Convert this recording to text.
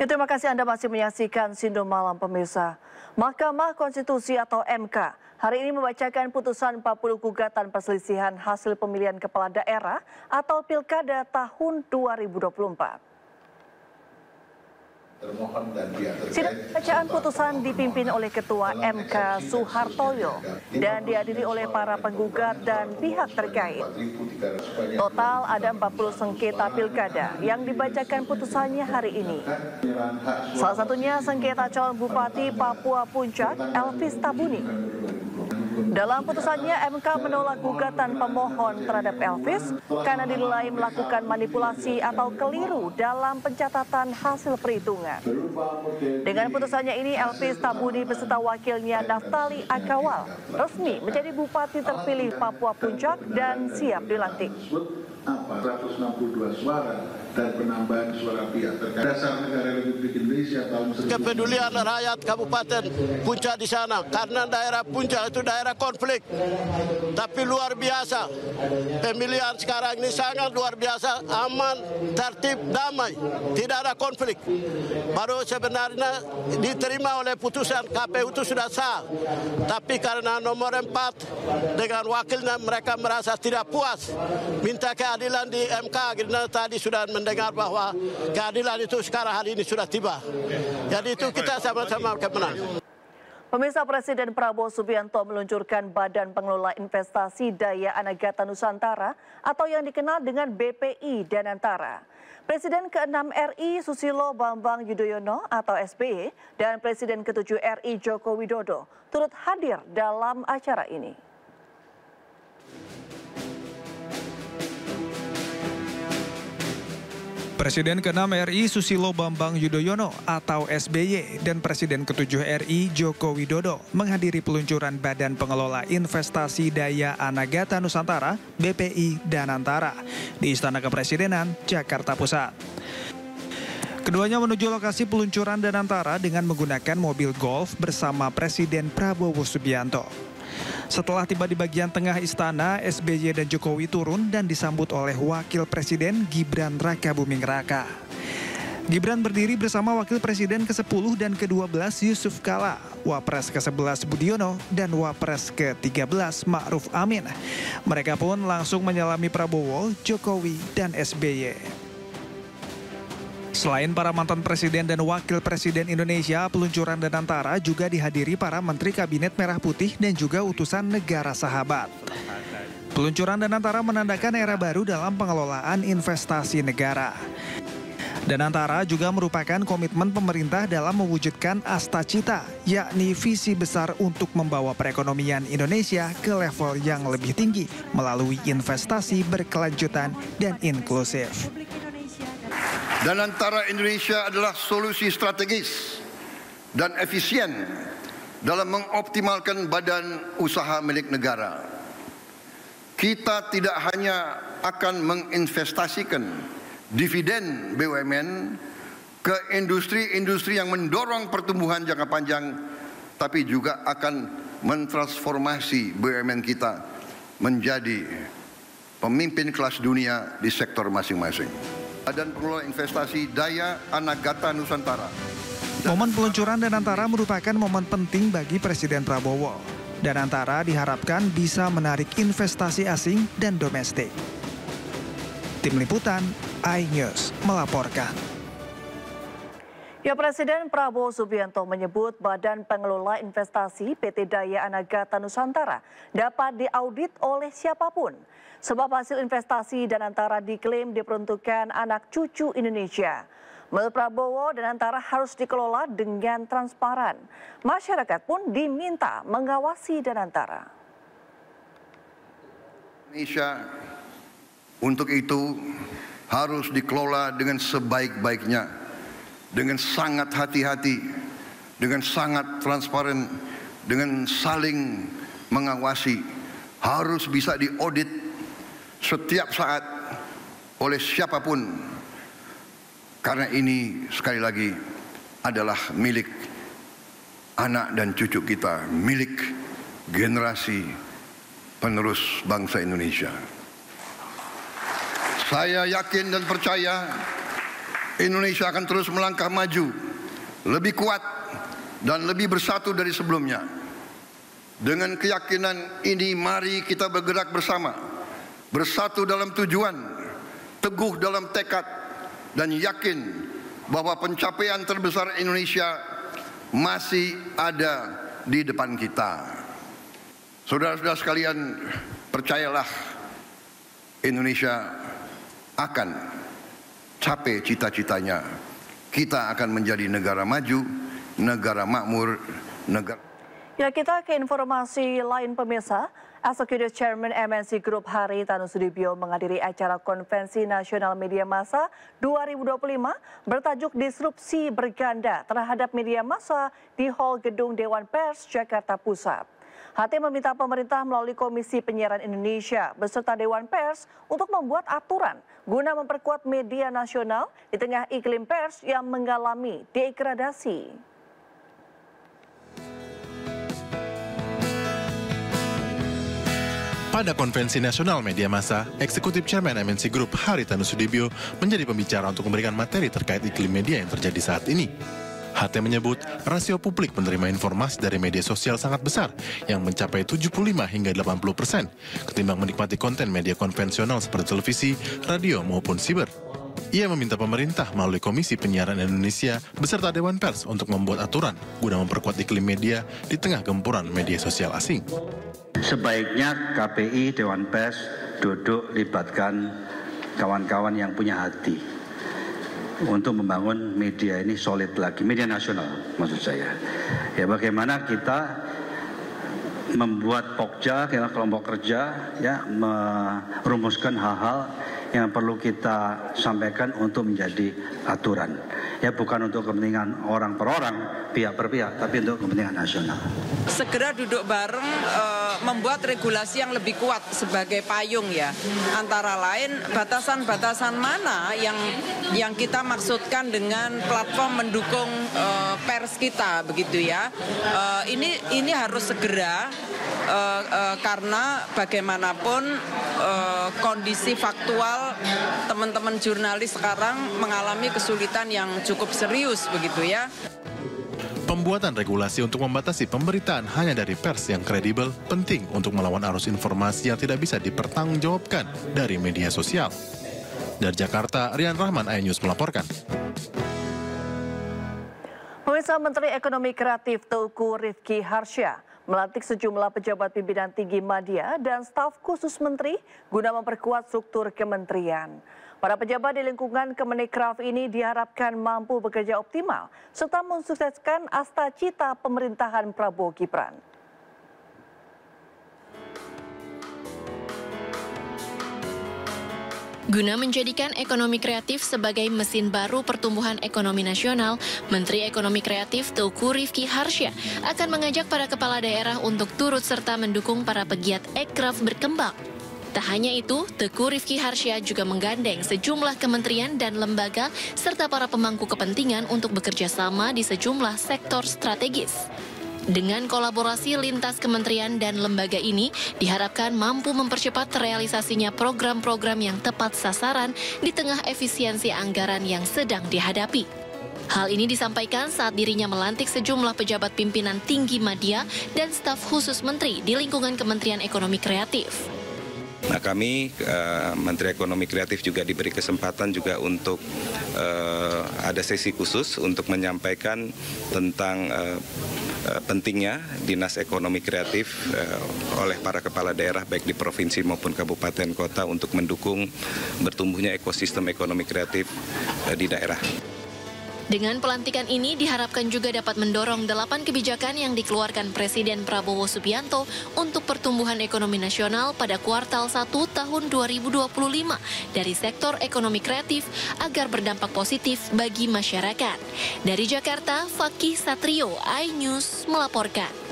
Ya, terima kasih Anda masih menyaksikan Sindo Malam pemirsa. Mahkamah Konstitusi atau MK hari ini membacakan putusan 40 gugatan perselisihan hasil pemilihan kepala daerah atau Pilkada tahun 2024. Sidang bacaan putusan dipimpin oleh Ketua MK Suhartoyo dan dihadiri oleh para penggugat dan pihak terkait. Total ada 40 sengketa pilkada yang dibacakan putusannya hari ini. Salah satunya sengketa calon Bupati Papua Puncak Elvis Tabuni. Dalam putusannya, MK menolak gugatan pemohon terhadap Elvis karena dinilai melakukan manipulasi atau keliru dalam pencatatan hasil perhitungan. Dengan putusannya ini, Elvis Tabuni beserta wakilnya Naftali Akawal resmi menjadi Bupati terpilih Papua Puncak dan siap dilantik. 162 suara dan penambahan suara pihak terkait dasar negara Republik Indonesia tahun 1945. Kepedulian rakyat Kabupaten Puncak di sana karena daerah Puncak itu daerah konflik. Tapi luar biasa. Pemilihan sekarang ini sangat luar biasa, aman, tertib, damai, tidak ada konflik. Baru sebenarnya diterima oleh putusan KPU itu sudah sah. Tapi karena nomor 4 dengan wakilnya mereka merasa tidak puas. Minta keadilan di MK, karena tadi sudah mendengar bahwa keadilan itu sekarang hari ini sudah tiba. Jadi itu kita sama-sama kemenang. Pemirsa, Presiden Prabowo Subianto meluncurkan Badan Pengelola Investasi Daya Anagata Nusantara atau yang dikenal dengan BPI Danantara. Presiden ke-6 RI Susilo Bambang Yudhoyono atau SBY dan Presiden ke-7 RI Joko Widodo turut hadir dalam acara ini. Presiden ke-6 RI Susilo Bambang Yudhoyono atau SBY dan Presiden ke-7 RI Joko Widodo menghadiri peluncuran Badan Pengelola Investasi Daya Anagata Nusantara BPI Danantara di Istana Kepresidenan, Jakarta Pusat. Keduanya menuju lokasi peluncuran Danantara dengan menggunakan mobil golf bersama Presiden Prabowo Subianto. Setelah tiba di bagian tengah istana, SBY dan Jokowi turun dan disambut oleh Wakil Presiden Gibran Rakabuming Raka. Gibran berdiri bersama Wakil Presiden ke-10 dan ke-12 Yusuf Kala, Wapres ke-11 Budiono, dan Wapres ke-13 Ma'ruf Amin. Mereka pun langsung menyalami Prabowo, Jokowi, dan SBY. Selain para mantan presiden dan wakil presiden Indonesia, peluncuran Danantara juga dihadiri para menteri Kabinet Merah Putih dan juga utusan negara sahabat. Peluncuran Danantara menandakan era baru dalam pengelolaan investasi negara. Danantara juga merupakan komitmen pemerintah dalam mewujudkan Astacita, yakni visi besar untuk membawa perekonomian Indonesia ke level yang lebih tinggi melalui investasi berkelanjutan dan inklusif. Danantara Indonesia adalah solusi strategis dan efisien dalam mengoptimalkan badan usaha milik negara. Kita tidak hanya akan menginvestasikan dividen BUMN ke industri-industri yang mendorong pertumbuhan jangka panjang, tapi juga akan mentransformasi BUMN kita menjadi pemimpin kelas dunia di sektor masing-masing. Badan Pengelola Investasi Daya Anagata Nusantara. Momen peluncuran Danantara merupakan momen penting bagi Presiden Prabowo. Danantara diharapkan bisa menarik investasi asing dan domestik. Tim Liputan, iNews melaporkan. Ya, Presiden Prabowo Subianto menyebut Badan Pengelola Investasi PT Daya Anagata Nusantara dapat diaudit oleh siapapun. Sebab hasil investasi Danantara diklaim diperuntukkan anak cucu Indonesia. Menurut Prabowo, Danantara harus dikelola dengan transparan. Masyarakat pun diminta mengawasi Danantara. Indonesia untuk itu harus dikelola dengan sebaik-baiknya, dengan sangat hati-hati, dengan sangat transparan, dengan saling mengawasi, harus bisa diaudit setiap saat oleh siapapun, karena ini sekali lagi adalah milik anak dan cucu kita, milik generasi penerus bangsa Indonesia. Saya yakin dan percaya Indonesia akan terus melangkah maju, lebih kuat dan lebih bersatu dari sebelumnya. Dengan keyakinan ini, mari kita bergerak bersama, bersatu dalam tujuan, teguh dalam tekad, dan yakin bahwa pencapaian terbesar Indonesia masih ada di depan kita. Saudara-saudara sekalian, percayalah, Indonesia akan capai cita-citanya. Kita akan menjadi negara maju, negara makmur, negara... Ya, kita ke informasi lain pemirsa. Executive Chairman MNC Group Haritanu Sudibyo menghadiri acara Konvensi Nasional Media Massa 2025 bertajuk Disrupsi Berganda terhadap Media Massa di Hall Gedung Dewan Pers Jakarta Pusat. HT meminta pemerintah melalui Komisi Penyiaran Indonesia beserta Dewan Pers untuk membuat aturan guna memperkuat media nasional di tengah iklim pers yang mengalami degradasi. Pada Konvensi Nasional Media Massa, Eksekutif Chairman MNC Group Haritanu Sudibyo menjadi pembicara untuk memberikan materi terkait iklim media yang terjadi saat ini. HT menyebut rasio publik menerima informasi dari media sosial sangat besar yang mencapai 75 hingga 80% ketimbang menikmati konten media konvensional seperti televisi, radio maupun siber. Ia meminta pemerintah melalui Komisi Penyiaran Indonesia beserta Dewan Pers untuk membuat aturan guna memperkuat iklim media di tengah gempuran media sosial asing. Sebaiknya KPI, Dewan Pers duduk libatkan kawan-kawan yang punya hati untuk membangun media ini solid lagi, media nasional maksud saya. Ya, bagaimana kita membuat pokja, kelompok kerja, ya, merumuskan hal-hal yang perlu kita sampaikan untuk menjadi aturan. Ya, bukan untuk kepentingan orang per orang, pihak per pihak, tapi untuk kepentingan nasional. Segera duduk bareng membuat regulasi yang lebih kuat sebagai payung ya. Antara lain batasan-batasan mana yang kita maksudkan dengan platform mendukung pers kita begitu ya. Ini harus segera karena bagaimanapun kondisi faktual teman-teman jurnalis sekarang mengalami kesulitan yang cukup serius begitu ya. Pembuatan regulasi untuk membatasi pemberitaan hanya dari pers yang kredibel penting untuk melawan arus informasi yang tidak bisa dipertanggungjawabkan dari media sosial. Dari Jakarta, Rian Rahman, iNews melaporkan. Pemirsa, Menteri Ekonomi Kreatif Teuku Rifki Harsha melantik sejumlah pejabat pimpinan tinggi media dan staf khusus menteri guna memperkuat struktur kementerian. Para pejabat di lingkungan Kemenkraf ini diharapkan mampu bekerja optimal serta mensukseskan asta cita pemerintahan Prabowo Gibran. Guna menjadikan ekonomi kreatif sebagai mesin baru pertumbuhan ekonomi nasional, Menteri Ekonomi Kreatif Teuku Rifki Harsha akan mengajak para kepala daerah untuk turut serta mendukung para pegiat ekraf berkembang. Tak hanya itu, Teuku Rifki Harsha juga menggandeng sejumlah kementerian dan lembaga serta para pemangku kepentingan untuk bekerja sama di sejumlah sektor strategis. Dengan kolaborasi lintas kementerian dan lembaga ini, diharapkan mampu mempercepat realisasinya program-program yang tepat sasaran di tengah efisiensi anggaran yang sedang dihadapi. Hal ini disampaikan saat dirinya melantik sejumlah pejabat pimpinan tinggi media dan staf khusus menteri di lingkungan Kementerian Ekonomi Kreatif. Nah, kami Menteri Ekonomi Kreatif juga diberi kesempatan juga untuk ada sesi khusus untuk menyampaikan tentang pentingnya Dinas Ekonomi Kreatif oleh para kepala daerah baik di provinsi maupun kabupaten kota untuk mendukung bertumbuhnya ekosistem ekonomi kreatif di daerah. Dengan pelantikan ini diharapkan juga dapat mendorong 8 kebijakan yang dikeluarkan Presiden Prabowo Subianto untuk pertumbuhan ekonomi nasional pada kuartal 1 tahun 2025 dari sektor ekonomi kreatif agar berdampak positif bagi masyarakat. Dari Jakarta, Fakih Satrio, iNews melaporkan.